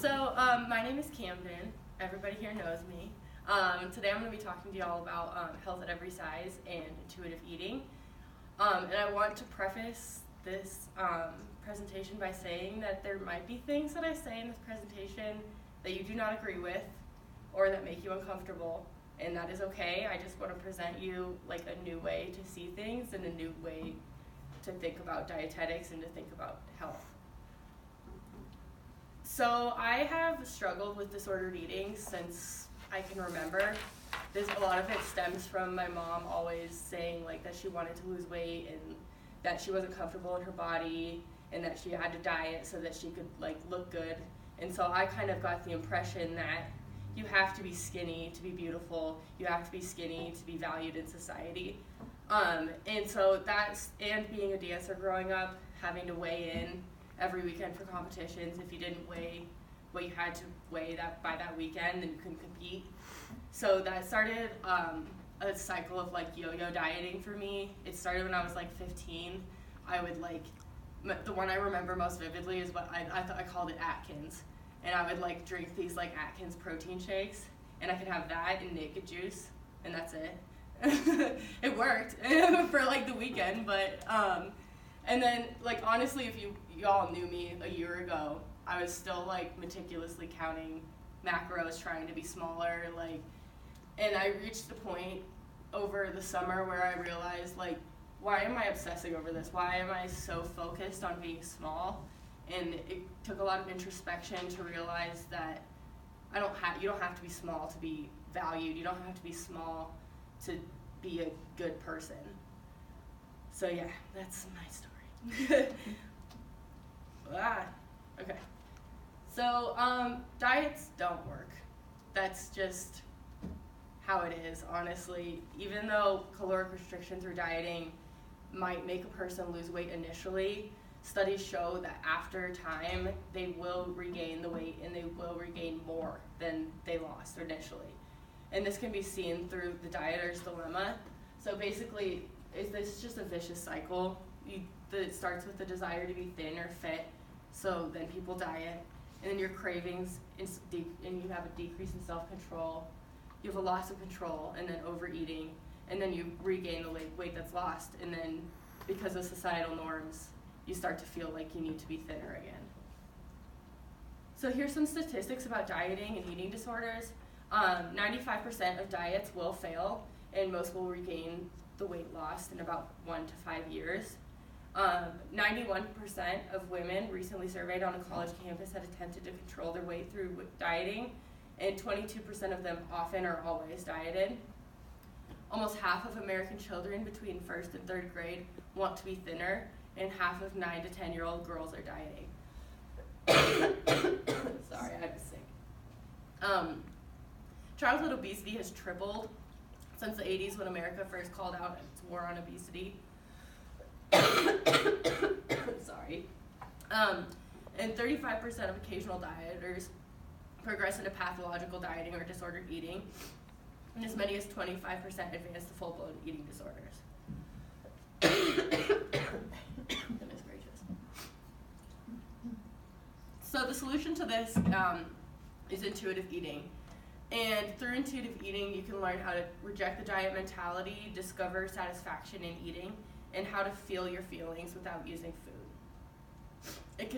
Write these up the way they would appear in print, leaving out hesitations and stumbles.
My name is Camden. Everybody here knows me. Today I'm going to be talking to y'all about health at every size and intuitive eating. And I want to preface this presentation by saying that there might be things that I say in this presentation that you do not agree with or that make you uncomfortable, and that is okay. I just want to present you like a new way to see things and a new way to think about dietetics and to think about health. So I have struggled with disordered eating since I can remember. A lot of it stems from my mom always saying like that she wanted to lose weight and that she wasn't comfortable in her body and that she had to diet so that she could like look good. And so I kind of got the impression that you have to be skinny to be beautiful. You have to be skinny to be valued in society. And being a dancer growing up, having to weigh in every weekend for competitions. If you didn't weigh what you had to weigh by that weekend, then you couldn't compete. So that started a cycle of like yo-yo dieting for me. It started when I was like 15. I would the one I remember most vividly is what I called it Atkins. And I would like drink these like Atkins protein shakes, and I could have that and naked juice, and that's it. It worked for like the weekend, but and then like honestly, if y'all knew me a year ago, I was still like meticulously counting macros, trying to be smaller, and I reached the point over the summer where I realized like, why am I obsessing over this? Why am I so focused on being small? And it took a lot of introspection to realize that you don't have to be small to be valued. You don't have to be small to be a good person. So yeah, that's my story. Okay. So diets don't work. That's just how it is, honestly. Even though caloric restriction through dieting might make a person lose weight initially, studies show that after time, they will regain the weight and they will regain more than they lost initially. And this can be seen through the dieter's dilemma. So basically, this just a vicious cycle. It starts with the desire to be thin or fit, so then people diet, and then your cravings, and you have a decrease in self-control, you have a loss of control, and then overeating, and then you regain the weight that's lost, and then because of societal norms, you start to feel like you need to be thinner again. So here's some statistics about dieting and eating disorders. 95% of diets will fail, and most will regain the weight lost in about 1 to 5 years. 91% of women recently surveyed on a college campus had attempted to control their weight through dieting, and 22% of them often or always dieted. Almost half of American children between 1st and 3rd grade want to be thinner, and half of 9 to 10-year-old girls are dieting. Sorry, I was sick. Childhood obesity has tripled since the 80s when America first called out its war on obesity. Sorry. And 35% of occasional dieters progress into pathological dieting or disordered eating, and as many as 25% advance to full-blown eating disorders. Goodness gracious. So the solution to this is intuitive eating. And through intuitive eating, you can learn how to reject the diet mentality, discover satisfaction in eating, and how to feel your feelings without using food. It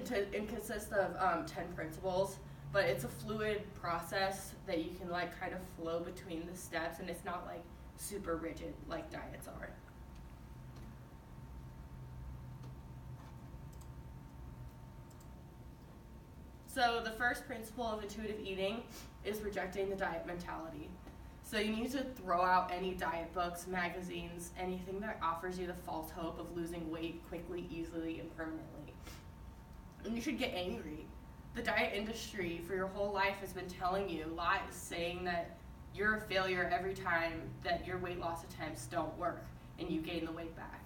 consists of 10 principles, but it's a fluid process that you can like kind of flow between the steps, and it's not like super rigid like diets are. So the first principle of intuitive eating is rejecting the diet mentality. So you need to throw out any diet books, magazines, anything that offers you the false hope of losing weight quickly, easily, and permanently. And you should get angry. The diet industry for your whole life has been telling you lies, saying that you're a failure every time that your weight loss attempts don't work and you gain the weight back.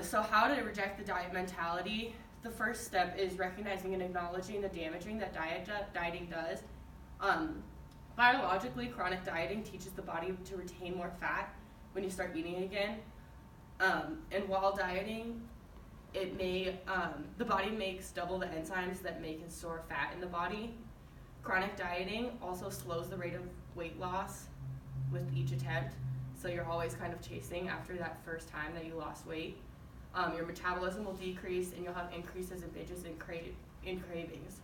So how to reject the diet mentality? The first step is recognizing and acknowledging the damaging that dieting does. Biologically, chronic dieting teaches the body to retain more fat when you start eating again. And while dieting, the body makes double the enzymes that make and store fat in the body. Chronic dieting also slows the rate of weight loss with each attempt, so you're always kind of chasing after that first time that you lost weight. Your metabolism will decrease, and you'll have increases in binges and cravings.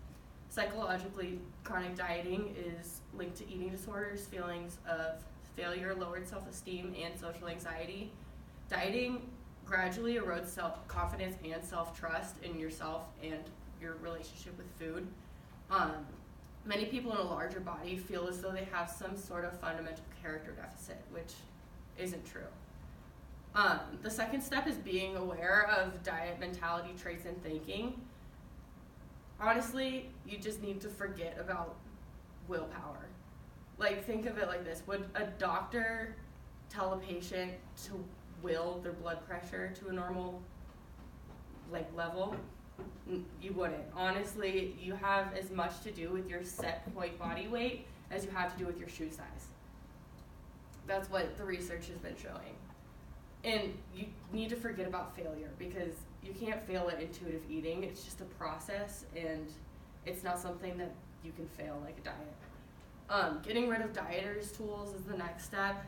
Psychologically, chronic dieting is linked to eating disorders, feelings of failure, lowered self-esteem, and social anxiety. Dieting gradually erodes self-confidence and self-trust in yourself and your relationship with food. Many people in a larger body feel as though they have some sort of fundamental character deficit, which isn't true. The second step is being aware of diet mentality, traits, and thinking. Honestly, you just need to forget about willpower. Like, think of it like this. Would a doctor tell a patient to will their blood pressure to a normal level? You wouldn't. Honestly, you have as much to do with your set point body weight as you have to do with your shoe size. That's what the research has been showing. And you need to forget about failure, because you can't fail at intuitive eating. It's just a process, and it's not something that you can fail like a diet. Getting rid of dieters' tools is the next step.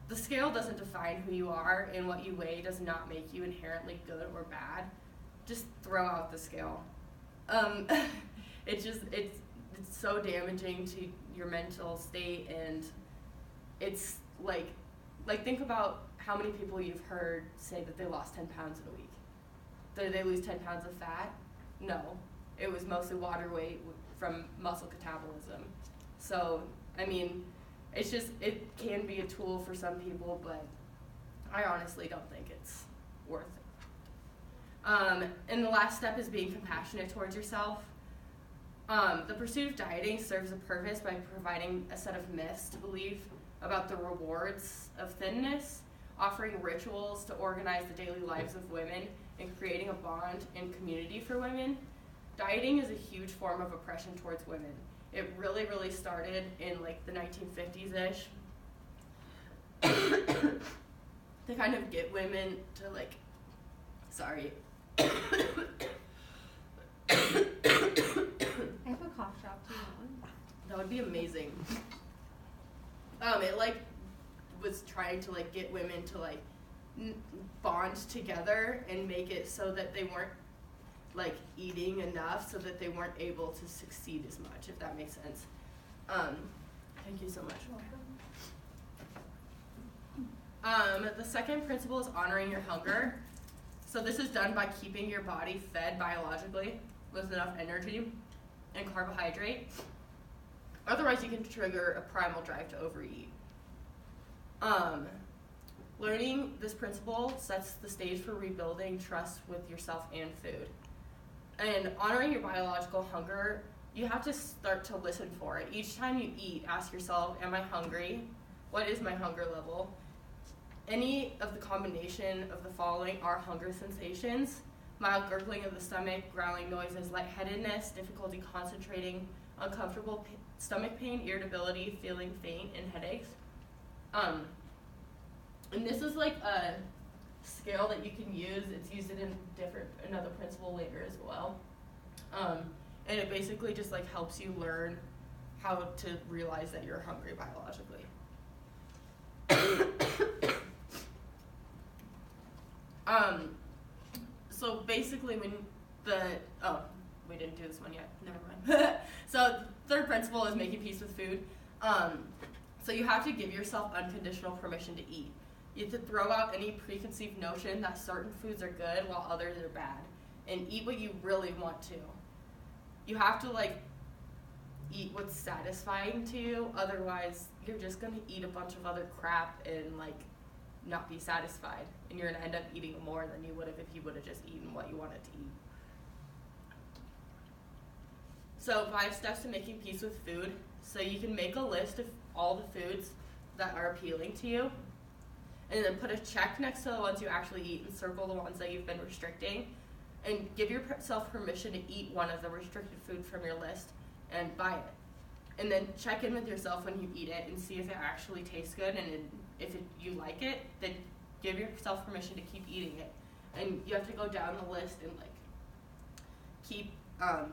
The scale doesn't define who you are, and what you weigh does not make you inherently good or bad. Just throw out the scale. It's so damaging to your mental state, and it's like think about how many people you've heard say that they lost 10 pounds in a week. Did they lose 10 pounds of fat? No. It was mostly water weight from muscle catabolism. So, I mean, it can be a tool for some people, but I honestly don't think it's worth it. And the last step is being compassionate towards yourself. The pursuit of dieting serves a purpose by providing a set of myths to believe about the rewards of thinness, offering rituals to organize the daily lives of women, and creating a bond and community for women. Dieting is a huge form of oppression towards women. It really, really started in the 1950s-ish to kind of get women to sorry. I have a cough drop. Do you want one? That would be amazing. It was trying to get women to bond together and make it so that they weren't eating enough, so that they weren't able to succeed as much, if that makes sense. Thank you so much. The second principle is honoring your hunger. So this is done by keeping your body fed biologically with enough energy and carbohydrate. Otherwise, you can trigger a primal drive to overeat. Learning this principle sets the stage for rebuilding trust with yourself and food. And honoring your biological hunger, you have to start to listen for it. Each time you eat, ask yourself, am I hungry? What is my hunger level? Any of the combination of the following are hunger sensations: mild gurgling of the stomach, growling noises, lightheadedness, difficulty concentrating, uncomfortable stomach pain, irritability, feeling faint, and headaches. And this is a scale that you can use. It's used in another principle later as well. And it basically just helps you learn how to realize that you're hungry biologically. So basically we didn't do this one yet, never mind. So third principle is making peace with food. So you have to give yourself unconditional permission to eat. You have to throw out any preconceived notion that certain foods are good while others are bad, and eat what you really want to. You have to eat what's satisfying to you, otherwise you're just gonna eat a bunch of other crap and not be satisfied, and you're gonna end up eating more than you would have if you would have just eaten what you wanted to eat. So 5 steps to making peace with food. So you can make a list of all the foods that are appealing to you, and then put a check next to the ones you actually eat and circle the ones that you've been restricting, and give yourself permission to eat one of the restricted food from your list and buy it. And then check in with yourself when you eat it and see if it actually tastes good, and if you like it, then give yourself permission to keep eating it. And you have to go down the list and like keep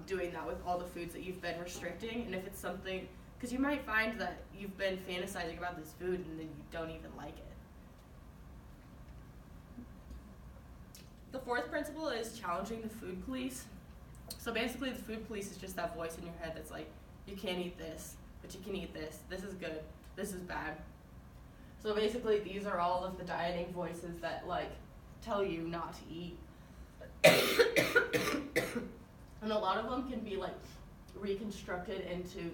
doing that with all the foods that you've been restricting. And if it's something, because you might find that you've been fantasizing about this food and then you don't even like it. The fourth principle is challenging the food police. So basically the food police is just that voice in your head that's like, you can't eat this, but you can eat this. This is good, this is bad. So basically these are all of the dieting voices that like tell you not to eat. And a lot of them can be like reconstructed into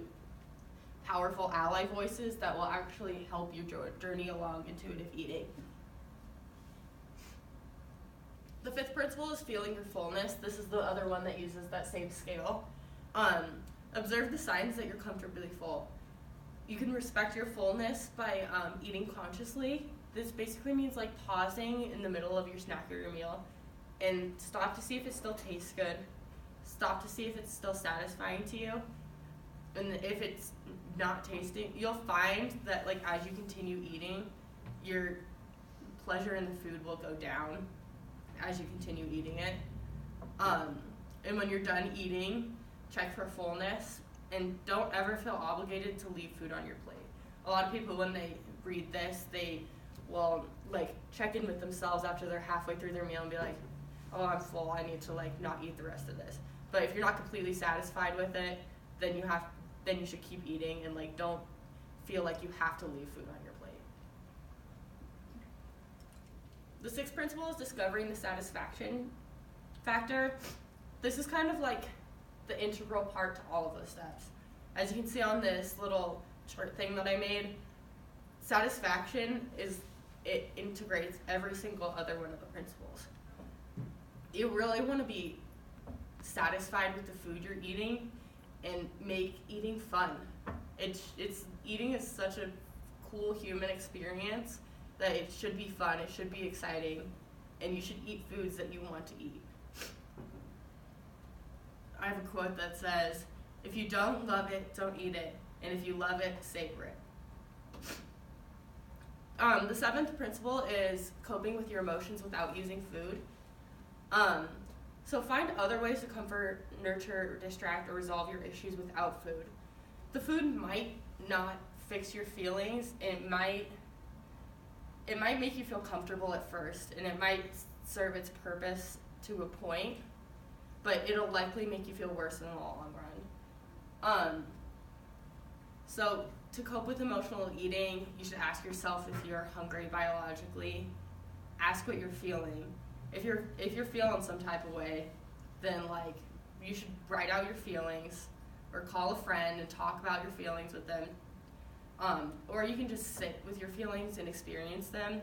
powerful ally voices that will actually help you journey along intuitive eating. The fifth principle is feeling your fullness. This is the other one that uses that same scale. Observe the signs that you're comfortably full. You can respect your fullness by eating consciously. This basically means like pausing in the middle of your snack or your meal and stop to see if it still tastes good. Stop to see if it's still satisfying to you. And if it's not tasting, you'll find that like as you continue eating, your pleasure in the food will go down as you continue eating it. And when you're done eating, check for fullness and don't ever feel obligated to leave food on your plate. A lot of people, when they read this, they will like check in with themselves after they're halfway through their meal and be like, oh, I'm full, I need to like not eat the rest of this. But if you're not completely satisfied with it, then you should keep eating and like don't feel like you have to leave food on your plate. The sixth principle is discovering the satisfaction factor. This is kind of like the integral part to all of those steps. As you can see on this little chart thing that I made, satisfaction it integrates every single other one of the principles. You really want to be satisfied with the food you're eating and make eating fun. Eating is such a cool human experience that it should be fun, it should be exciting, and you should eat foods that you want to eat. I have a quote that says, if you don't love it, don't eat it, and if you love it, savor it. The seventh principle is coping with your emotions without using food. So find other ways to comfort, nurture, distract, or resolve your issues without food. The food might not fix your feelings. It might make you feel comfortable at first, and it might serve its purpose to a point, but it'll likely make you feel worse in the long run. So to cope with emotional eating, you should ask yourself if you're hungry biologically. Ask what you're feeling. If you're feeling some type of way, then like you should write out your feelings or call a friend and talk about your feelings with them. Or you can just sit with your feelings and experience them.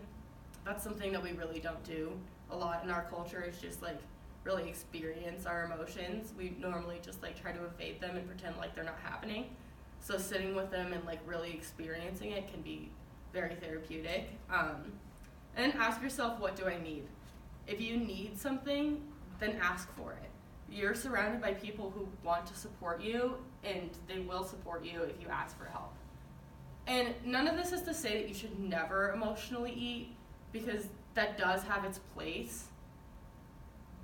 That's something that we really don't do a lot in our culture, is just like really experience our emotions. We normally just like try to evade them and pretend like they're not happening. So sitting with them and like really experiencing it can be very therapeutic. And ask yourself, what do I need? If you need something, then ask for it. You're surrounded by people who want to support you, and they will support you if you ask for help. And none of this is to say that you should never emotionally eat, because that does have its place.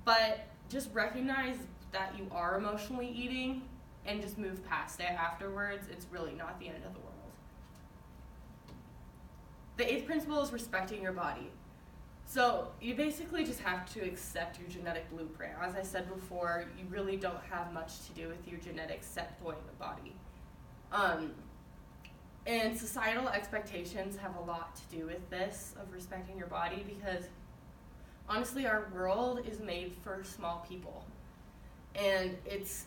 But just recognize that you are emotionally eating and just move past it afterwards. It's really not the end of the world. The eighth principle is respecting your body. So you basically just have to accept your genetic blueprint. As I said before, you really don't have much to do with your genetic set point of body. And societal expectations have a lot to do with this, of respecting your body, because honestly, our world is made for small people. And it's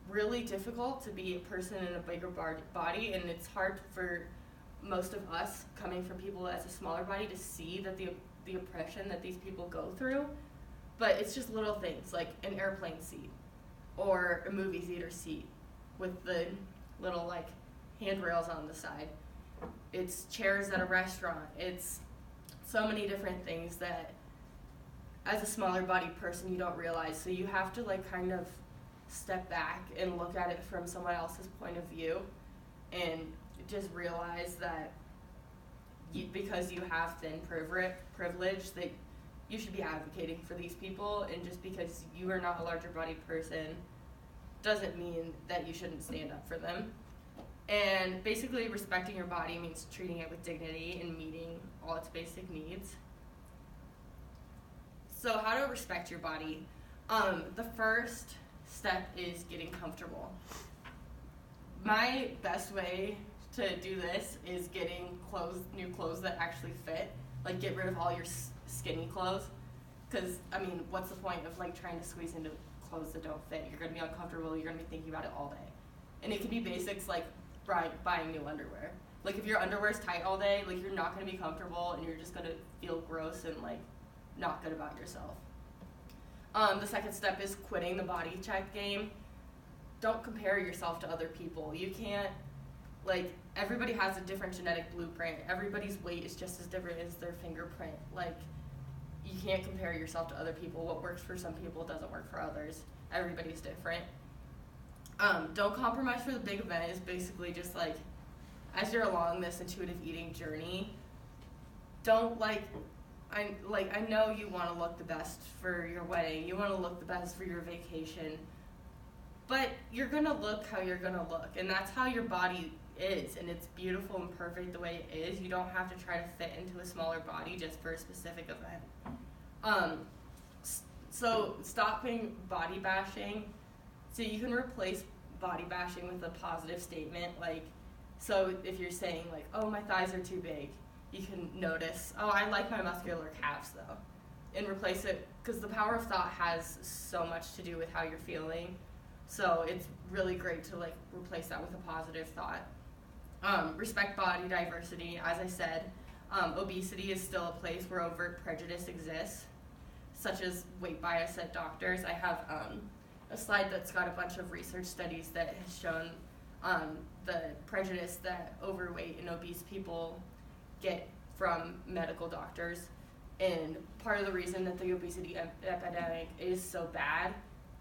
really difficult to be a person in a bigger body, and it's hard for most of us, coming from people as a smaller body, to see that the oppression that these people go through. But it's just little things, like an airplane seat or a movie theater seat with the little like handrails on the side. It's chairs at a restaurant. It's so many different things that as a smaller body person you don't realize. So you have to like kind of step back and look at it from someone else's point of view and just realize that because you have thin privilege, that you should be advocating for these people, and just because you are not a larger bodied person doesn't mean that you shouldn't stand up for them. And basically, respecting your body means treating it with dignity and meeting all its basic needs. So how to respect your body? The first step is getting comfortable. My best way to do this is getting new clothes that actually fit. Like, get rid of all your skinny clothes. Because, I mean, what's the point of, like, trying to squeeze into clothes that don't fit? You're going to be uncomfortable. You're going to be thinking about it all day. And it can be basics like buying new underwear. Like, if your underwear's tight all day, like, you're not going to be comfortable, and you're just going to feel gross and, like, not good about yourself. The second step is quitting the body check game. Don't compare yourself to other people. You can't, like, everybody has a different genetic blueprint. Everybody's weight is just as different as their fingerprint. Like, you can't compare yourself to other people. What works for some people doesn't work for others. Everybody's different. Don't compromise for the big event is basically just, like, as you're along this intuitive eating journey, don't, I know you want to look the best for your wedding. You want to look the best for your vacation. But you're going to look how you're going to look. And that's how your body is. And it's beautiful and perfect the way it is. You don't have to try to fit into a smaller body just for a specific event. So stopping body bashing. So you can replace body bashing with a positive statement. Like, so if you're saying, like, oh, my thighs are too big, you can notice, oh, I like my muscular calves, though. And replace it, because the power of thought has so much to do with how you're feeling. So it's really great to, like, replace that with a positive thought. Respect body diversity. As I said, obesity is still a place where overt prejudice exists, such as weight bias at doctors. I have a slide that's got a bunch of research studies that has shown the prejudice that overweight and obese people get from medical doctors. And part of the reason that the obesity epidemic is so bad,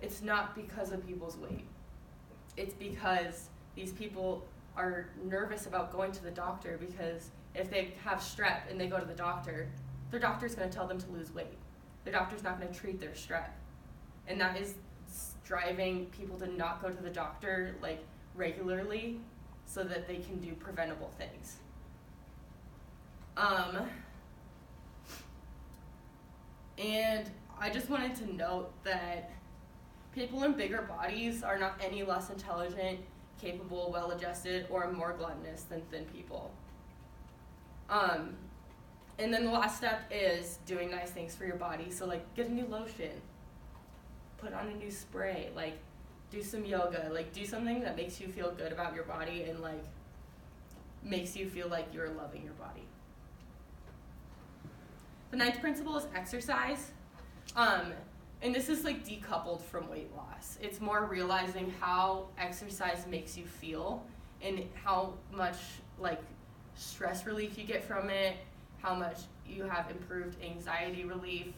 it's not because of people's weight. It's because these people are nervous about going to the doctor, because if they have strep and they go to the doctor, their doctor's going to tell them to lose weight. Their doctor's not going to treat their strep. And that is driving people to not go to the doctor, like, regularly, so that they can do preventable things. And I just wanted to note that people in bigger bodies are not any less intelligent, capable, well-adjusted, or more gluttonous than thin people. And then the last step is doing nice things for your body. So, like, get a new lotion, put on a new spray, like, do some yoga, like, do something that makes you feel good about your body and, like, makes you feel like you're loving your body. The ninth principle is exercise. And this is, like, decoupled from weight loss. It's more realizing how exercise makes you feel and how much, like, stress relief you get from it, how much you have improved anxiety relief,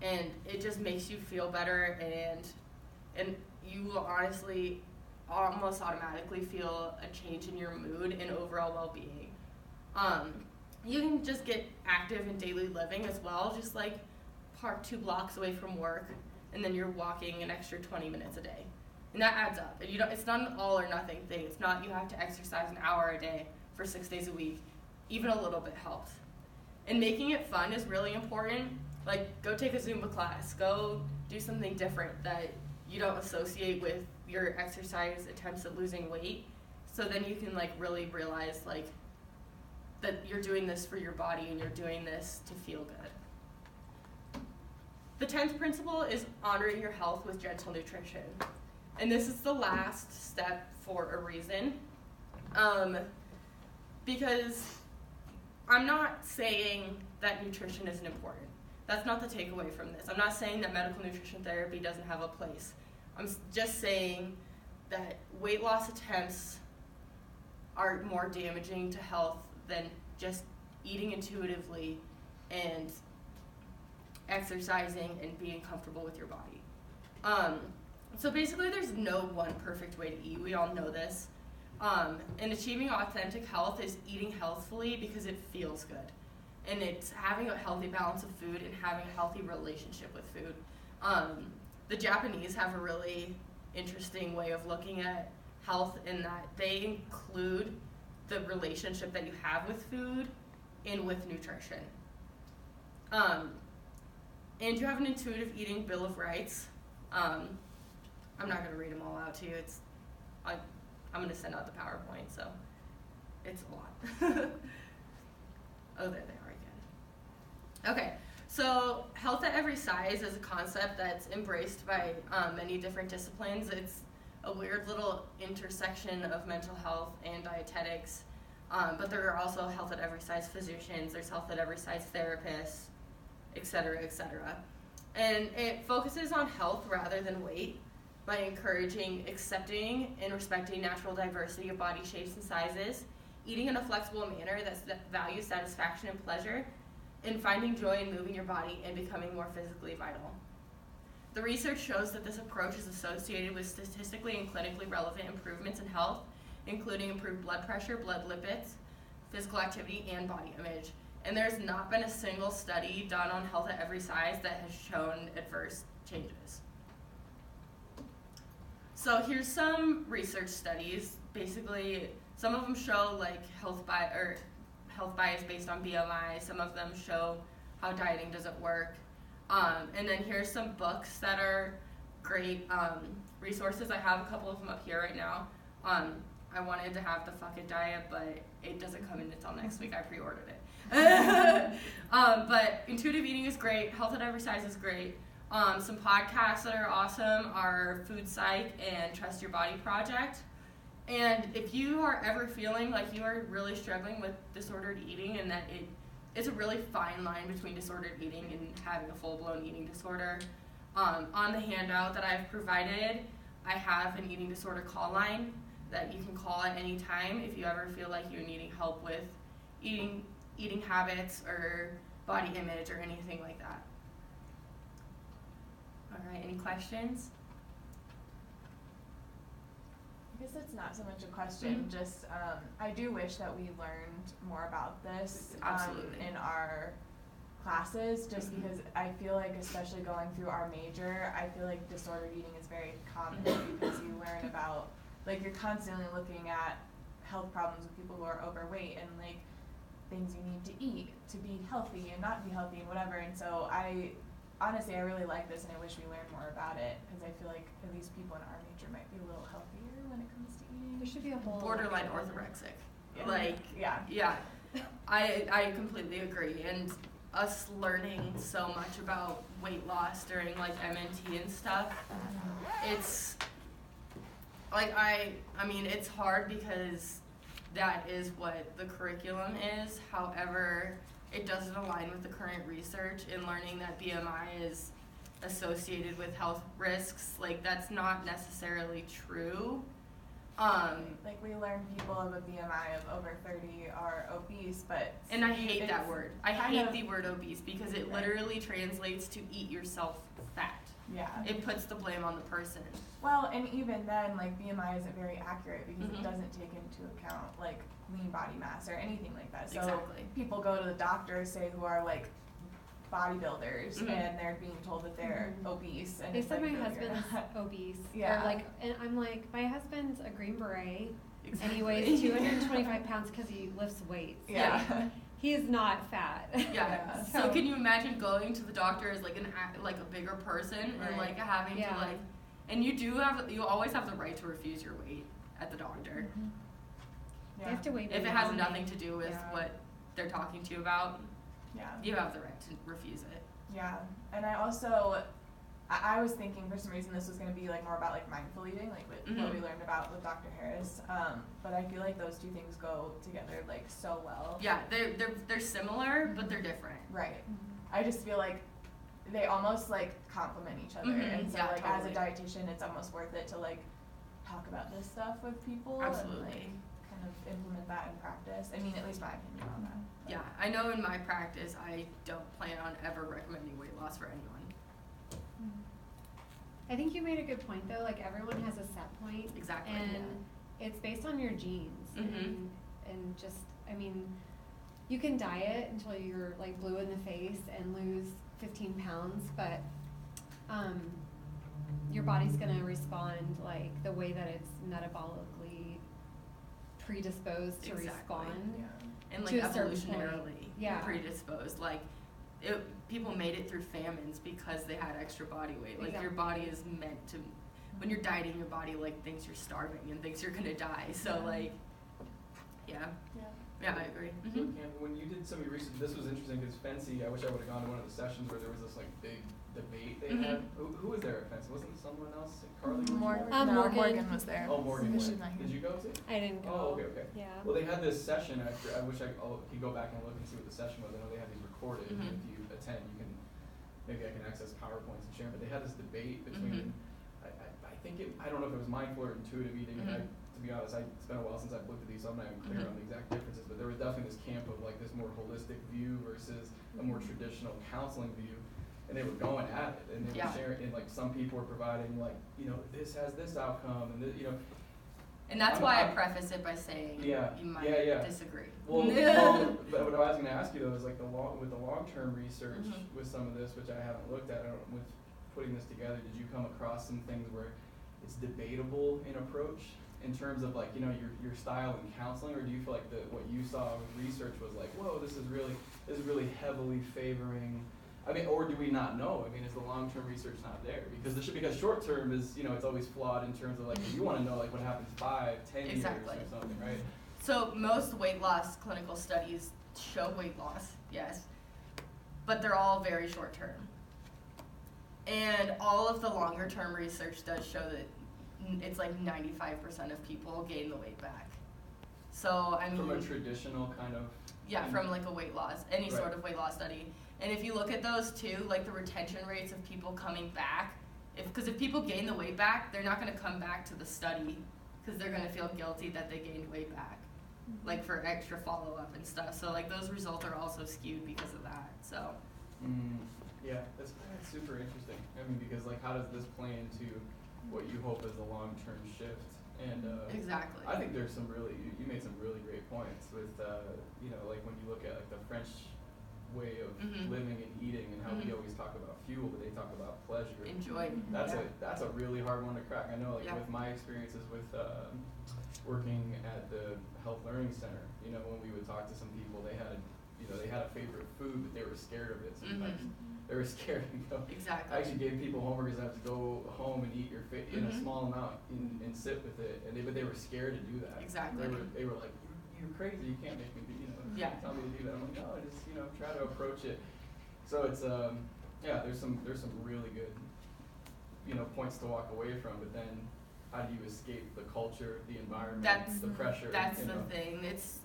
and it just makes you feel better, and you will honestly almost automatically feel a change in your mood and overall well-being. You can just get active in daily living as well, just, like, park 2 blocks away from work, and then you're walking an extra 20 minutes a day. And that adds up. And it's not an all or nothing thing. It's not you have to exercise an hour a day for 6 days a week. Even a little bit helps. And making it fun is really important. Like, go take a Zumba class. Go do something different that you don't associate with your exercise attempts at losing weight. So then you can, like, really realize, like, that you're doing this for your body and you're doing this to feel good. The 10th principle is honoring your health with gentle nutrition. And this is the last step for a reason. Because I'm not saying that nutrition isn't important. That's not the takeaway from this. I'm not saying that medical nutrition therapy doesn't have a place. I'm just saying that weight loss attempts are more damaging to health than just eating intuitively and exercising and being comfortable with your body. So basically there's no one perfect way to eat. We all know this. And achieving authentic health is eating healthfully because it feels good. and it's having a healthy balance of food and having a healthy relationship with food. The Japanese have a really interesting way of looking at health in that they include the relationship that you have with food in with nutrition. And you have an intuitive eating Bill of Rights. I'm not going to read them all out to you. I'm going to send out the PowerPoint, so it's a lot. Oh, there they are again. Okay, so health at every size is a concept that's embraced by many different disciplines. It's a weird little intersection of mental health and dietetics, but there are also health at every size physicians, there's health at every size therapists, et cetera, et cetera. And it focuses on health rather than weight by encouraging accepting and respecting natural diversity of body shapes and sizes, eating in a flexible manner that values satisfaction and pleasure, and finding joy in moving your body and becoming more physically vital. The research shows that this approach is associated with statistically and clinically relevant improvements in health, including improved blood pressure, blood lipids, physical activity, and body image. And there's not been a single study done on health at every size that has shown adverse changes. So here's some research studies. Basically, some of them show like health bias based on BMI. Some of them show how dieting doesn't work. And then here's some books that are great resources. I have a couple of them up here right now. I wanted to have the Fuck It diet, but it doesn't come in until next week. I pre-ordered it. But intuitive eating is great. Health at every size is great. Some podcasts that are awesome are Food Psych and Trust Your Body Project. And if you are ever feeling like you are really struggling with disordered eating and that it's a really fine line between disordered eating and having a full-blown eating disorder, on the handout that I've provided, I have an eating disorder call line that you can call at any time if you ever feel like you're needing help with eating habits or body image or anything like that. All right, any questions? I guess it's not so much a question, just I do wish that we learned more about this in our classes, just because I feel like, especially going through our major, I feel like disordered eating is very common because you learn about, like, you're constantly looking at health problems with people who are overweight and like things you need to eat to be healthy and not be healthy and whatever. And so honestly, I really like this and I wish we learned more about it because I feel like at least people in our major might be a little healthier when it comes to eating. There should be a whole borderline orthorexic. Yeah. I completely agree. And us learning so much about weight loss during like MNT and stuff, it's like I mean it's hard because that is what the curriculum is. However, it doesn't align with the current research in learning that BMI is associated with health risks. Like, that's not necessarily true. Like, we learn people of a BMI of over 30 are obese, but... And I hate that word. I hate the word obese because it literally translates to eat yourself fat. Yeah. It puts the blame on the person. Well, and even then, like, BMI isn't very accurate because it doesn't take into account, like, lean body mass or anything like that. So exactly. People go to the doctor, say, who are, like, bodybuilders, and they're being told that they're obese. And they it's said like, my no, husband's obese. Yeah. Or like, and I'm like, my husband's a Green Beret, Exactly. and he weighs 225 pounds because he lifts weights. Yeah. Like, he is not fat. Yeah. So can you imagine going to the doctor as like a bigger person and like having to like, and you always have the right to refuse your weight at the doctor. They have to wait. If it has nothing to do with what they're talking to you about, you have the right to refuse it. Yeah, and I also, I was thinking for some reason this was going to be like more about like mindful eating, like what we learned about with Dr. Harris. But I feel like those two things go together like so well. Yeah, they're similar, but they're different. Right. I just feel like they almost like complement each other, and so like totally. as a dietitian, it's almost worth it to like talk about this stuff with people. Absolutely. And, like, kind of implement that in practice. I mean, at least my opinion on that. Yeah, I know in my practice, I don't plan on ever recommending weight loss for anyone. I think you made a good point though, like everyone has a set point. Exactly. And it's based on your genes. And just, I mean, you can diet until you're like blue in the face and lose 15 pounds, but your body's gonna respond like the way that it's metabolically predisposed to respond. Yeah. And like to a certain point. evolutionarily Yeah. predisposed. Like people made it through famines because they had extra body weight. Like your Exactly. body is meant to, when you're dieting, your body like thinks you're starving and thinks you're gonna die. So like, yeah, I agree. So, and when you did some of your research, this was interesting because Fancy, I wish I would have gone to one of the sessions where there was this like big debate they had. Who was there at Fancy? Wasn't it someone else? Carly? Morgan. Morgan. Morgan was there. Oh, Morgan. She's went. not here. Did you go too? I didn't Oh, go. okay. Yeah. Well, they had this session. I wish I could go back and look and see what the session was. I know they have these recorded. And if you attend, you can maybe I can access PowerPoints and share. But they had this debate between. I think I don't know if it was mindful or intuitive eating. And to be honest, it's been a while since I've looked at these, so I'm not even clear on the exact differences. But there was definitely this camp of like this more holistic view versus a more traditional counseling view. And they were going at it, and they were sharing, and like some people were providing like, this has this outcome, and this, And that's why I preface it by saying you might disagree. Well, but what I was going to ask you though is like with the long-term research with some of this, which I haven't looked at, with putting this together, did you come across some things where it's debatable in approach in terms of like your style in counseling, or do you feel like what you saw with research was like, whoa, this is really heavily favoring? I mean, or do we not know? I mean, is the long-term research not there? Because short-term is, it's always flawed in terms of like, you want to know like what happens 5, 10 years or something, right? So most weight loss clinical studies show weight loss, yes, but they're all very short-term. And all of the longer-term research does show that it's like 95% of people gain the weight back. So I mean, from a traditional kind of. Yeah, from like a weight loss, any sort of weight loss study. And if you look at those too, like the retention rates of people coming back, because if people gain the weight back, they're not going to come back to the study because they're going to feel guilty that they gained weight back, like for extra follow-up and stuff. So like those results are also skewed because of that. So. Yeah, that's super interesting. I mean, because like, how does this play into what you hope is a long-term shift? And exactly. I think there's some you made some really great points with like when you look at like the French way of living and eating, and how we always talk about fuel, but they talk about pleasure. Enjoy. That's a really hard one to crack. I know, like with my experiences with working at the Health Learning Center, when we would talk to some people, they had a favorite food, but they were scared of it sometimes. They were scared to go. Exactly. I actually gave people homework as I have to go home and eat your in a small amount and sit with it, but they were scared to do that. Exactly. They were like, you're crazy. You can't make me do. Tell me to do that. I'm like, no, just try to approach it. So it's there's some really good points to walk away from, but then how do you escape the culture, the environment, the pressure? That's the thing. It's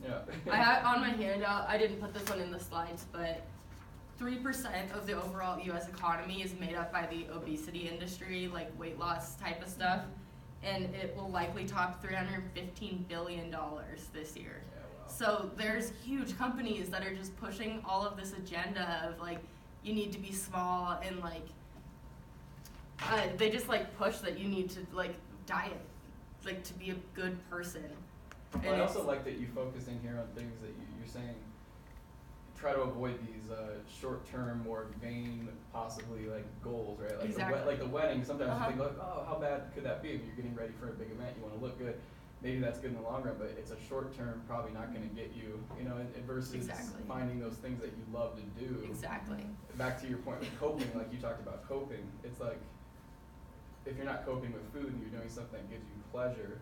I had on my handout. I didn't put this one in the slides, but 3% of the overall U.S. economy is made up by the obesity industry, like weight loss type of stuff, and it will likely top $315 billion this year. Yeah, wow. So there's huge companies that are just pushing all of this agenda of like, you need to be small, and like, they just like push that you need to like diet, like to be a good person. Well, I also like that you focus in here on things that you're saying. Try to avoid these short-term, more vain, possibly like goals, right? Like exactly. the wedding. Sometimes you think like, oh, how bad could that be? If you're getting ready for a big event, you want to look good. Maybe that's good in the long run, but it's a short-term, probably not going to get you, versus finding those things that you love to do. Exactly. Back to your point with coping, like you talked about coping. It's like if you're not coping with food and you're doing something that gives you pleasure,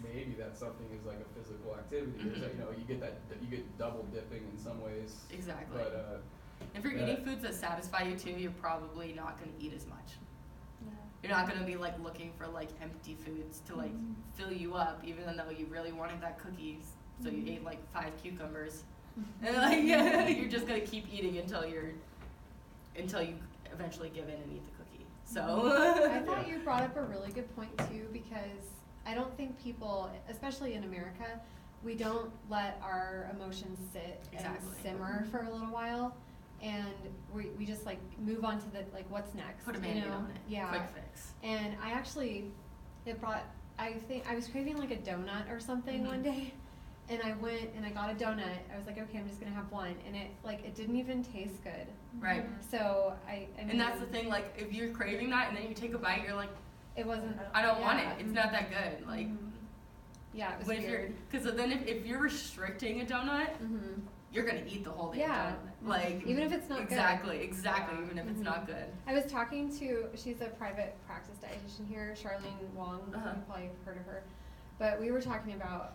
maybe that something is like a physical activity. You get double dipping in some ways. Exactly. But if you're eating foods that satisfy you too, you're probably not going to eat as much. You're not going to be like looking for like empty foods to like fill you up, even though you really wanted that cookie, so you ate like 5 cucumbers, and like you're just going to keep eating until you eventually give in and eat the cookie. So I thought you brought up a really good point too, because I don't think people, especially in America, we don't let our emotions sit and simmer for a little while, and we just like move on to the like what's next. Put a Band-Aid on it. Yeah. Quick fix. And I was craving like a donut or something one day, and I went and I got a donut. I was like, okay, I'm just gonna have one, and it didn't even taste good. Right. So I mean, and that's the thing, like, if you're craving that and then you take a bite, you're like, it wasn't. I don't want it. It's not that good. Like, yeah, it was but weird. Because then if you're restricting a donut, you're gonna eat the whole damn donut. Like, even if it's not exactly, good. Exactly. Even if it's not good. I was talking to, she's a private practice dietitian here, Charlene Wong. You probably have heard of her. But we were talking about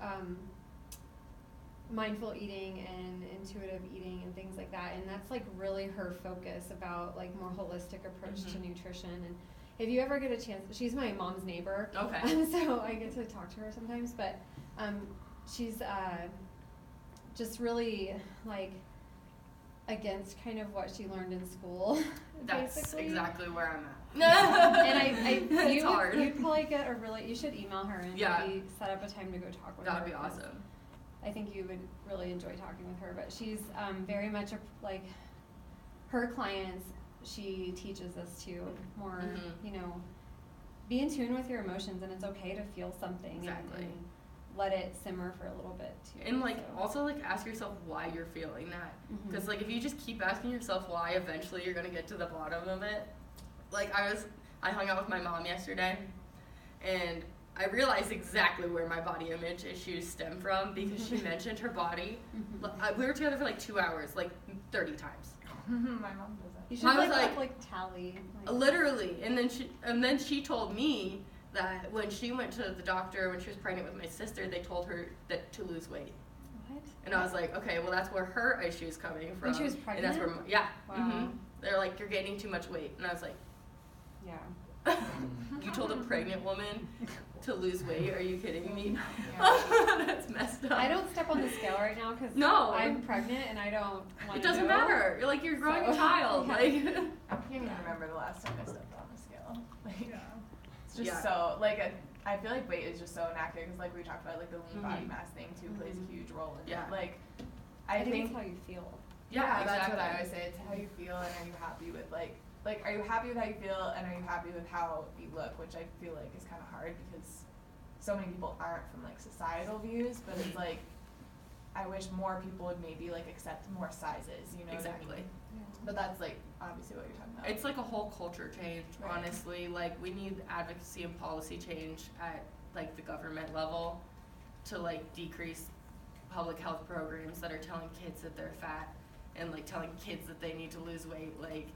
mindful eating and intuitive eating and things like that, and that's like really her focus about like more holistic approach to nutrition. And if you ever get a chance, she's my mom's neighbor. Okay. So I get to talk to her sometimes, but she's just really like against kind of what she learned in school. That's basically. Exactly where I'm at. And It's hard. you'd probably get a really, you should email her and maybe set up a time to go talk with her. That would be awesome. I think you would really enjoy talking with her, but she's very much like her clients, she teaches us to more, you know, be in tune with your emotions, and it's okay to feel something and let it simmer for a little bit too. And like also like ask yourself why you're feeling that, because like if you just keep asking yourself why, eventually you're gonna get to the bottom of it. Like I hung out with my mom yesterday, and I realized exactly where my body image issues stem from, because she mentioned her body. We were together for like 2 hours, like 30 times. My mom does that. You should like tally. Literally, and then she told me that when she went to the doctor when she was pregnant with my sister, they told her that to lose weight. What? And I was like, okay, well that's where her issue's coming from. When she was pregnant? And that's where Wow. They're like, you're gaining too much weight, and I was like, yeah. You told a pregnant woman to lose weight? Are you kidding me? That's messed up. I don't step on the scale right now because I'm pregnant and I don't want to. It doesn't matter. You're like, you're growing a child. Like, I can't even remember the last time I stepped on the scale. Like, it's just so like I feel like weight is just so inaccurate because like we talked about, like the lean body mass thing too plays a huge role in it. Like I think it's how you feel. Yeah, that's what I always say. It's how you feel, and are you happy with like are you happy with how you feel, and are you happy with how you look, which I feel like is kind of hard because so many people aren't from like societal views, but it's like I wish more people would maybe like accept more sizes, you know what I mean? Yeah. But that's like obviously what you're talking about. it's like a whole culture change, honestly. Like, we need advocacy and policy change at like the government level to like decrease public health programs that are telling kids that they're fat and like telling kids that they need to lose weight. Like,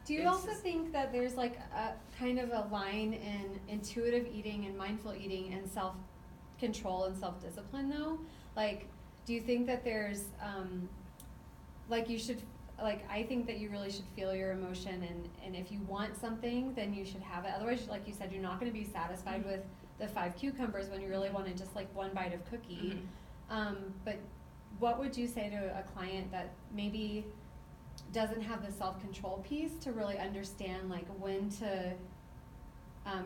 do you also think that there's like a kind of a line in intuitive eating and mindful eating and self-control and self-discipline though? Like, do you think that there's like you should, like I think that you really should feel your emotion, and if you want something then you should have it. Otherwise, like you said, you're not going to be satisfied with the 5 cucumbers when you really wanted just like one bite of cookie. But what would you say to a client that maybe doesn't have the self-control piece to really understand like when to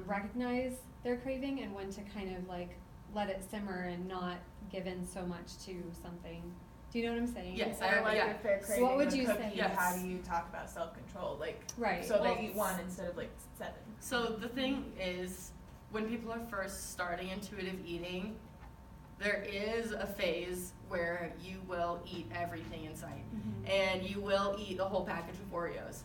recognize their craving and when to kind of like let it simmer and not give in so much to something? Do you know what I'm saying? Yes, or like if they're craving what would you cookie, say? how do you talk about self-control? Like, right. So they eat 1 instead of like 7. so the thing is, when people are first starting intuitive eating, there is a phase where you will eat everything in sight, and you will eat a whole package of Oreos,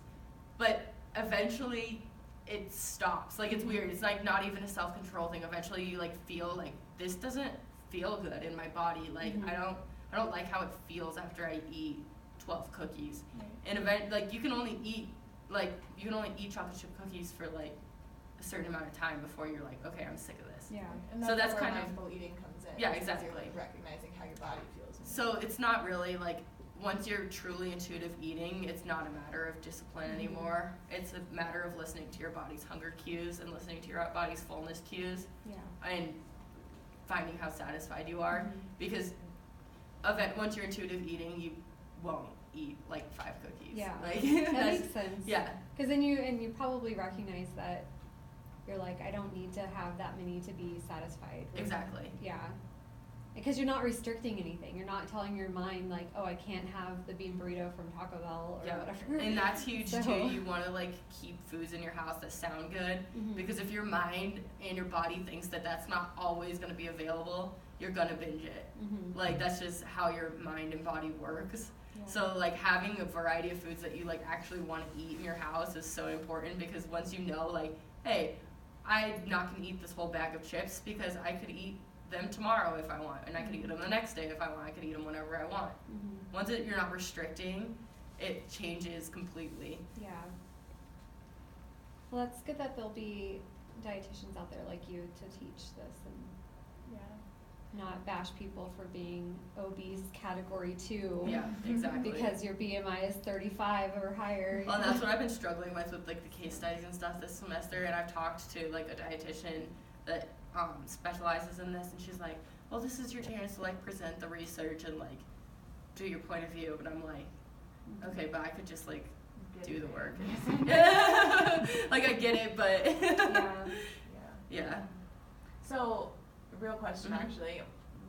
but eventually it stops. Like, it's weird. It's like not even a self-control thing. Eventually you like feel like this doesn't feel good in my body. Like, I don't like how it feels after I eat 12 cookies. And like you can only eat chocolate chip cookies for like a certain amount of time before you're like, okay, I'm sick of this. Yeah. And So that's where kind of mindful eating comes in. Yeah, because exactly. You're like recognizing how your body feels. So it's not really like, once you're truly intuitive eating, it's not a matter of discipline anymore. It's a matter of listening to your body's hunger cues and listening to your body's fullness cues. Yeah. And finding how satisfied you are. Because once you're intuitive eating, you won't eat like 5 cookies. Yeah. Like, that makes sense. Yeah. Because then you probably recognize that you're like, I don't need to have that many to be satisfied. Exactly. Yeah. because you're not restricting anything. You're not telling your mind like, oh, I can't have the bean burrito from Taco Bell or whatever. And that's huge So- too. You want to like keep foods in your house that sound good, because if your mind and your body thinks that that's not always going to be available, you're going to binge it. Like that's just how your mind and body works. Yeah. So like having a variety of foods that you like actually want to eat in your house is so important, because once you know like, hey, I'm not going to eat this whole bag of chips because I could eat them tomorrow if I want, and I could eat them the next day if I want. I could eat them whenever I want. Once you're not restricting, it changes completely. Yeah. Well, that's good that there'll be dietitians out there like you to teach this and Yeah. not bash people for being obese category 2. Yeah, exactly. Because your BMI is 35 or higher. Well, and that's what I've been struggling with like the case studies and stuff this semester, and I've talked to like a dietitian that specializes in this, and she's like, well, this is your chance to like present the research and like do your point of view, and I'm like, okay, but I could just like do the work. Like I get it, but yeah. So, real question actually,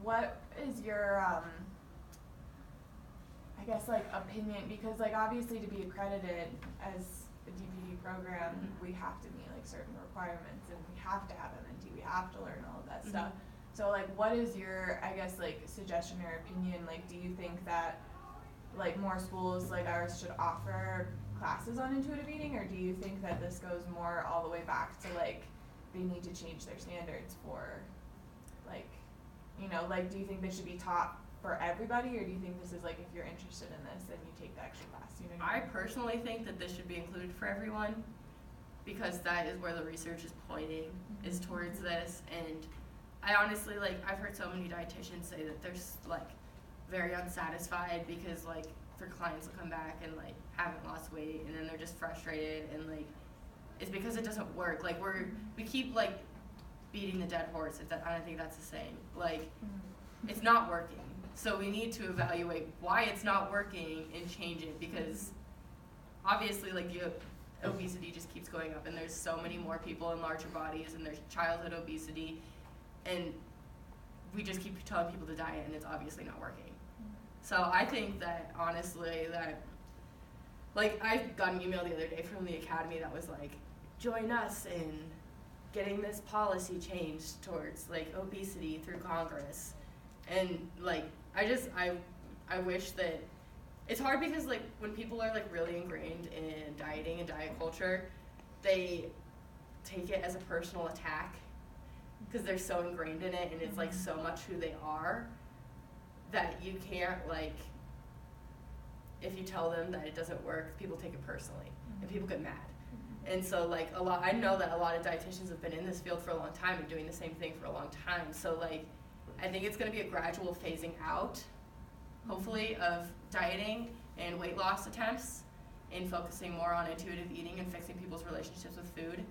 what is your I guess like opinion, because like obviously to be accredited as a DPD program, we have to meet like certain requirements, and we have to have MNT, we have to learn all of that stuff. So like what is your, I guess, like suggestion or opinion? Like do you think that like more schools like ours should offer classes on intuitive eating, or do you think that this goes more all the way back to like they need to change their standards for like, you know, like do you think this should be taught for everybody, or do you think this is like if you're interested in this then you take the extra class, you know what I mean? personally think that this should be included for everyone, because that is where the research is pointing, is towards this. And I honestly, like, I've heard so many dietitians say that they're like very unsatisfied because like their clients will come back and like haven't lost weight, and then they're just frustrated, and like it's because it doesn't work. Like we keep like beating the dead horse, if that, I don't think that's the same. Like it's not working. So we need to evaluate why it's not working and change it, because obviously like obesity just keeps going up, and there's so many more people in larger bodies, and there's childhood obesity, and we just keep telling people to diet, and it's obviously not working. So I think that honestly that, like, I got an email the other day from the academy that was like, join us in getting this policy changed towards like obesity through Congress. And like I wish that, it's hard because like when people are like really ingrained in dieting and diet culture, they take it as a personal attack because they're so ingrained in it, and it's like so much who they are that you can't, like, if you tell them that it doesn't work, people take it personally and people get mad. And so like I know that a lot of dietitians have been in this field for a long time and doing the same thing for a long time. So like I think it's going to be a gradual phasing out, hopefully, of dieting and weight loss attempts, and focusing more on intuitive eating and fixing people's relationships with food.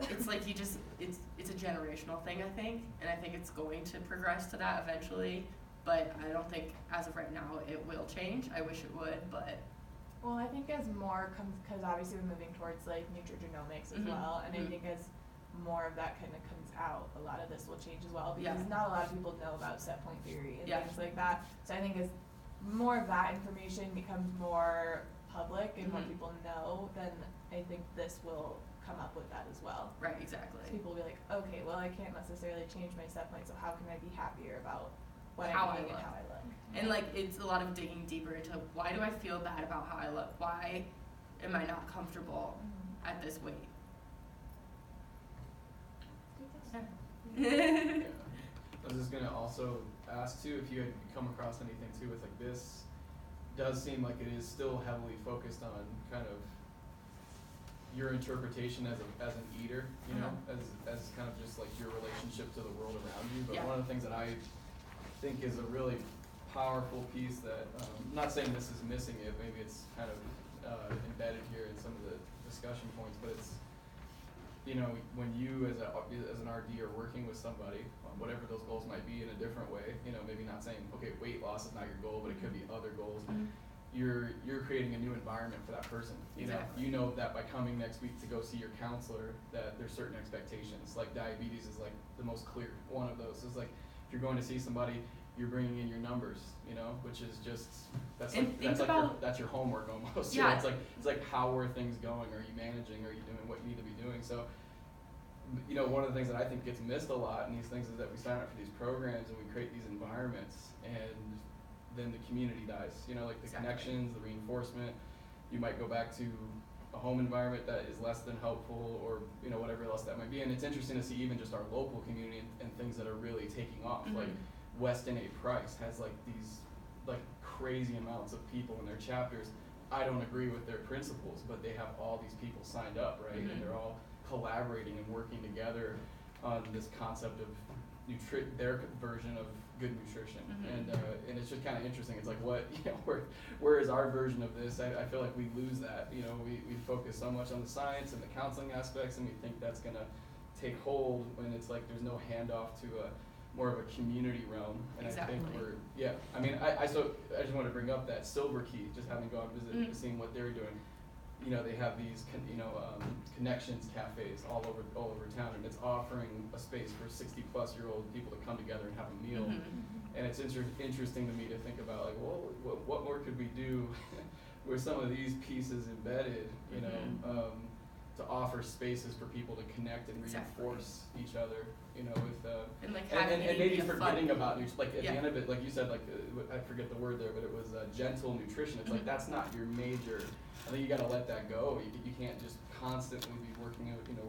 It's like it's a generational thing, I think, and I think it's going to progress to that eventually, but I don't think as of right now it will change. I wish it would, but Well, I think as more comes, because obviously we're moving towards like nutrigenomics as well, and I think as more of that kind of comes out, a lot of this will change as well, because not a lot of people know about set point theory and things like that. So I think as more of that information becomes more public and more people know, then I think this will come up with that as well. Right, exactly. So people will be like, okay, well, I can't necessarily change my set point, so how can I be happier about what How I'm I eating and look. how I look? And like it's a lot of digging deeper into, why do I feel bad about how I look? Why am I not comfortable at this weight? Yeah. I was just gonna also ask too if you had come across anything too with like this. Does seem like it is still heavily focused on kind of your interpretation as an eater, you know, as kind of just like your relationship to the world around you. But one of the things that I think is a really powerful piece that, I'm not saying this is missing it, maybe it's kind of embedded here in some of the discussion points, but it's, you know, when you as an RD are working with somebody, whatever those goals might be in a different way, you know, maybe not saying, okay, weight loss is not your goal, but it could be other goals. you're creating a new environment for that person. You know that by coming next week to go see your counselor that there's certain expectations. Like diabetes is like the most clear one of those. It's like if you're going to see somebody, you're bringing in your numbers, which is just that's your homework almost. Yeah. It's like how are things going? Are you managing? Are you doing what you need to be doing? So one of the things that I think gets missed a lot in these things is that we sign up for these programs and we create these environments, and then the community dies. Like the connections, the reinforcement. You might go back to a home environment that is less than helpful, or whatever else that might be. And it's interesting to see even just our local community and things that are really taking off. Like Weston A. Price has like these like crazy amounts of people in their chapters. I don't agree with their principles, but they have all these people signed up, right? And they're all collaborating and working together on this concept of their version of good nutrition. And it's just kind of interesting. It's like where is our version of this? I feel like we lose that. We focus so much on the science and the counseling aspects, and we think that's gonna take hold when it's like there's no handoff to more of a community realm. And exactly. I think I just want to bring up that Silver Key, just having gone visit, seeing what they're doing. They have these connections cafes all over town, and it's offering a space for 60-plus-year-old people to come together and have a meal. And it's interesting to me to think about, like, well, what more could we do with some of these pieces embedded, to offer spaces for people to connect and reinforce each other, and maybe forgetting about at the end of it, like you said, I forget the word there, but it was gentle nutrition. It's like that's not your major. I think you got to let that go. You can't just constantly be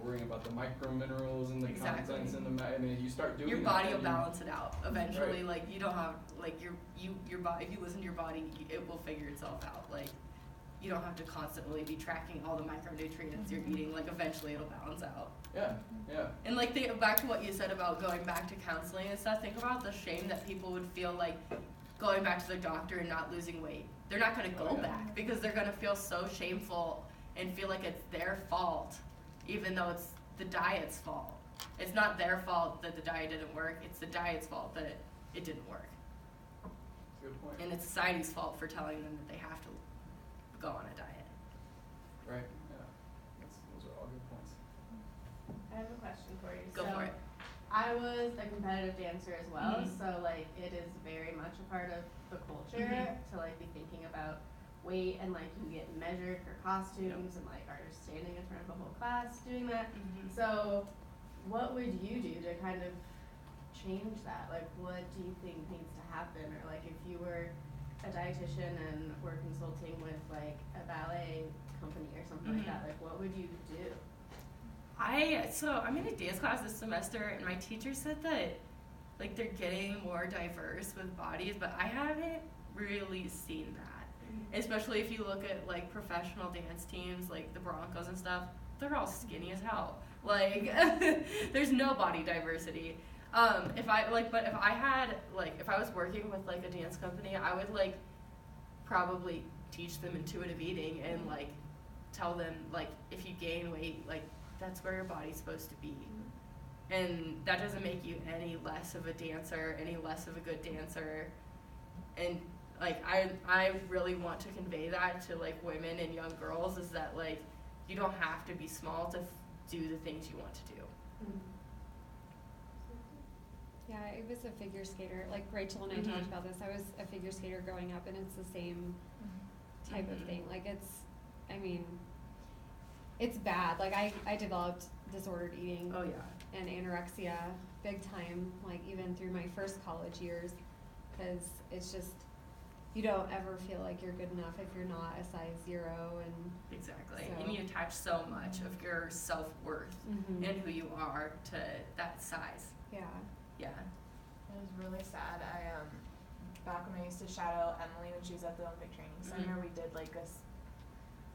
worrying about the micro minerals and the contents and you start doing your body will balance it out eventually. Right. Like you don't have your body. If you listen to your body, it will figure itself out. Like you don't have to constantly be tracking all the micronutrients you're eating. Like eventually it'll balance out. Yeah. And back to what you said about going back to counseling and stuff. Think about the shame that people would feel like going back to the doctor and not losing weight. They're not going to go back because they're going to feel so shameful and feel like it's their fault, even though it's the diet's fault. It's not their fault that the diet didn't work. It's the diet's fault that it didn't work. Good point. And it's society's fault for telling them that they have to go on a diet. Right. Yeah. Those are all good points. I have a question for you. Go for it. I was a competitive dancer as well, so it is very much a part of the culture to be thinking about weight, and you get measured for costumes and are standing in front of a whole class doing that. So what would you do to kind of change that? What do you think needs to happen? Or if you were a dietitian and were consulting with a ballet company or something like that, what would you do? I'm in a dance class this semester, and my teacher said that they're getting more diverse with bodies, but I haven't really seen that. Especially if you look at professional dance teams, like the Broncos and stuff, they're all skinny as hell. There's no body diversity. If I was working with a dance company, I would probably teach them intuitive eating and tell them if you gain weight, that's where your body's supposed to be. And that doesn't make you any less of a dancer, any less of a good dancer. And I really want to convey that to women and young girls, is that you don't have to be small to do the things you want to do. Yeah, I was a figure skater. Rachel and I talked about this. I was a figure skater growing up, and it's the same type of thing. It's bad. I developed disordered eating. Oh yeah. And anorexia big time, even through my first college years, because it's just, you don't ever feel like you're good enough if you're not a size 0. And exactly. So. And you attach so much of your self-worth and who you are to that size. Yeah. Yeah. It was really sad. Back when I used to shadow Emily when she was at the Olympic Training Center, we did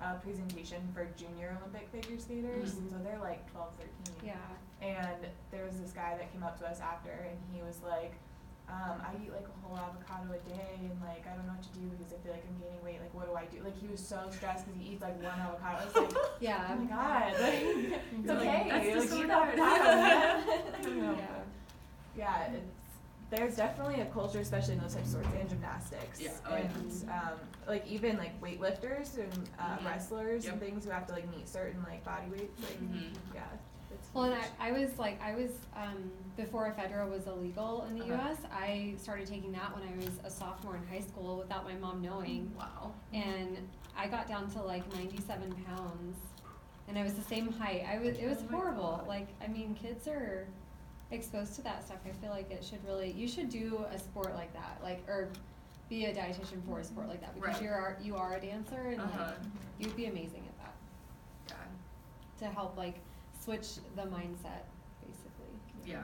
a presentation for junior Olympic figure skaters. So they're 12, 13. Yeah. And there was this guy that came up to us after, and he was like, I eat a whole avocado a day, and I don't know what to do because I feel like I'm gaining weight. What do I do? He was so stressed because he eats one avocado. I was yeah. Oh my god, it's okay. That's eat avocado. Yeah. Yeah, it's there's definitely a culture, especially in those types of sports and gymnastics. Yeah. Oh, yeah. And like even like weightlifters and wrestlers Yep. and things who have to like meet certain like body weights. Like yeah. It's Well, and huge. I was before ephedra was illegal in the U.S. I started taking that when I was a sophomore in high school without my mom knowing, Wow. and I got down to like 97 pounds, and I was the same height. It was Oh my horrible. God. Like, I mean, kids are exposed to that stuff. I feel like you should do a sport like that, like, or be a dietitian for a sport like that, because Right. you are a dancer, and like, you'd be amazing at that Yeah. to help like switch the mindset, basically. Yeah.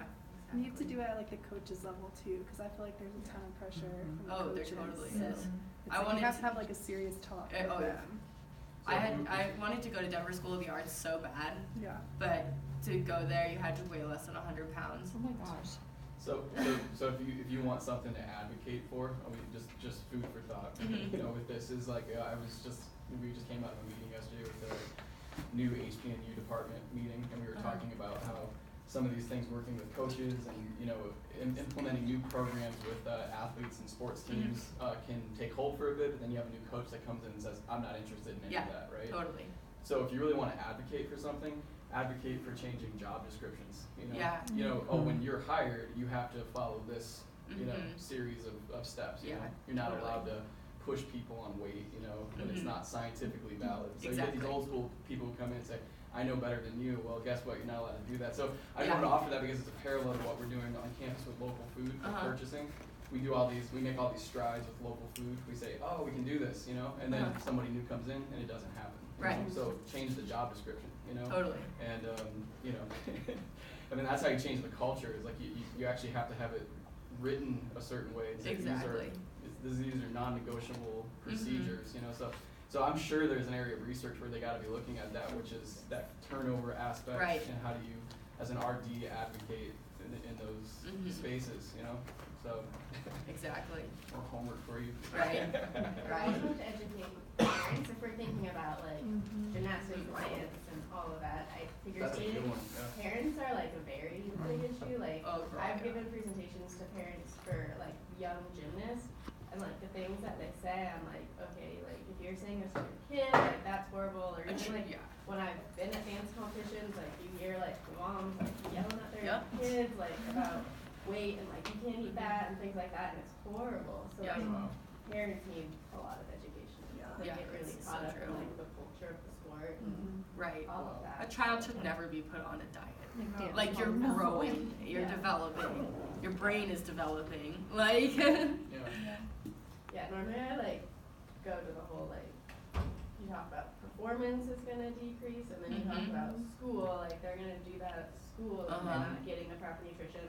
You have to do it at like the coaches level too, because I feel like there's a ton of pressure from the Oh, there coaches. totally So is. it's I like wanted you have to- to have like a serious talk with oh, yeah. them. I wanted to go to Denver School of the Arts so bad, Yeah. but to go there you had to weigh less than 100 pounds. Oh my gosh. So if you want something to advocate for, I mean, just food for thought, Mhm. you know, with this is like, we just came out of a meeting yesterday with the new HPNU department meeting, and we were talking about how some of these things, working with coaches and, you know, implementing new programs with athletes and sports teams can take hold for a bit, but then you have a new coach that comes in and says, I'm not interested in any Yeah, of that, right? Totally. So if you really want to advocate for something, advocate for changing job descriptions, you know? Yeah. You know, when you're hired, you have to follow this, you know, Mhm. series of steps, you Yeah, know? You're not totally. allowed to push people on weight, you know, when it's Mhm. not scientifically valid. So you Exactly. get these old school people who come in and say, I know better than you. Well, guess what? You're not allowed to do that. So I just Yeah. wanted to offer that because it's a parallel to what we're doing on campus with local food for purchasing. We make all these strides with local food. We say, oh, we can do this, you know, and then somebody new comes in and it doesn't happen. Right. So change the job description, you know. Totally. And you know, I mean that's how you change the culture. Is like you actually have to have it written a certain way. It's like Exactly. these are non-negotiable procedures, you know. So I'm sure there's an area of research where they got to be looking at that, which is that turnover aspect, Right. and how do you, as an RD, advocate in those spaces, you know. So Exactly. more homework for you. Right. I Right. also have to educate parents if we're thinking about like gymnastics, dance, and all of that. I figure That's a good skating, one. Yeah. parents are like a very big issue. Like Oh, girl, I've yeah. given presentations to parents for like young gymnasts, and like the things that they say, I'm like, okay, like if you're saying this to your kid, like that's horrible. Or even like Yeah. when I've been at dance competitions, like you hear like moms like yelling at their Yep. kids like about weight and like you can't eat that and things like that, and it's horrible. So Yeah. like parents need a lot of education. Like Yeah, get really it's caught so up true. in like the culture of the sport and Right. all of that. A child should never be put on a diet. Like, Like you're growing, you're Yeah. developing, your brain is developing. Like Yeah. Yeah, normally I like go to the whole like you talk about performance is gonna decrease, and then you talk about school, like they're gonna do that at school and they're not getting the proper nutrition,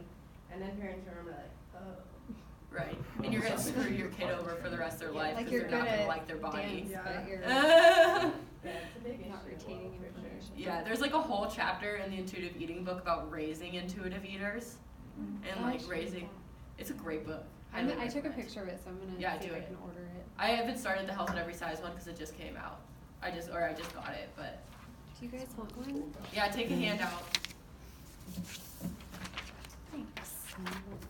and then parents are like, oh. right. And you're gonna screw your kid over for the rest of their life Like because you're they're not good gonna at like their body. dance, Yeah. but you're Yeah, it's a big issue. not retaining for sure. information. Yeah, there's like a whole chapter in the intuitive eating book about raising intuitive eaters and like raising. It's a great book. I Highly took a recommend. picture of it, so I'm gonna Yeah, see do if I it. can order it. I haven't started the Health at Every Size one because it just came out. I just got it, but Do you guys want one? yeah, take a handout. Thanks.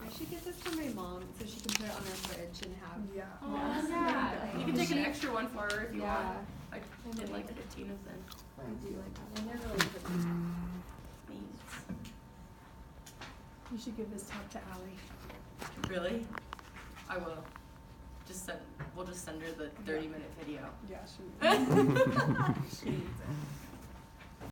I should get this for my mom so she can put it on her fridge and have. Yeah. Oh, yeah. You can take an extra one for her if you Yeah. want. I did like 15 of them. I do like that. And they're really pretty. Thanks. You should give this talk to Allie. Really? I will. We'll just send her the 30-minute video. Yeah, she needs it.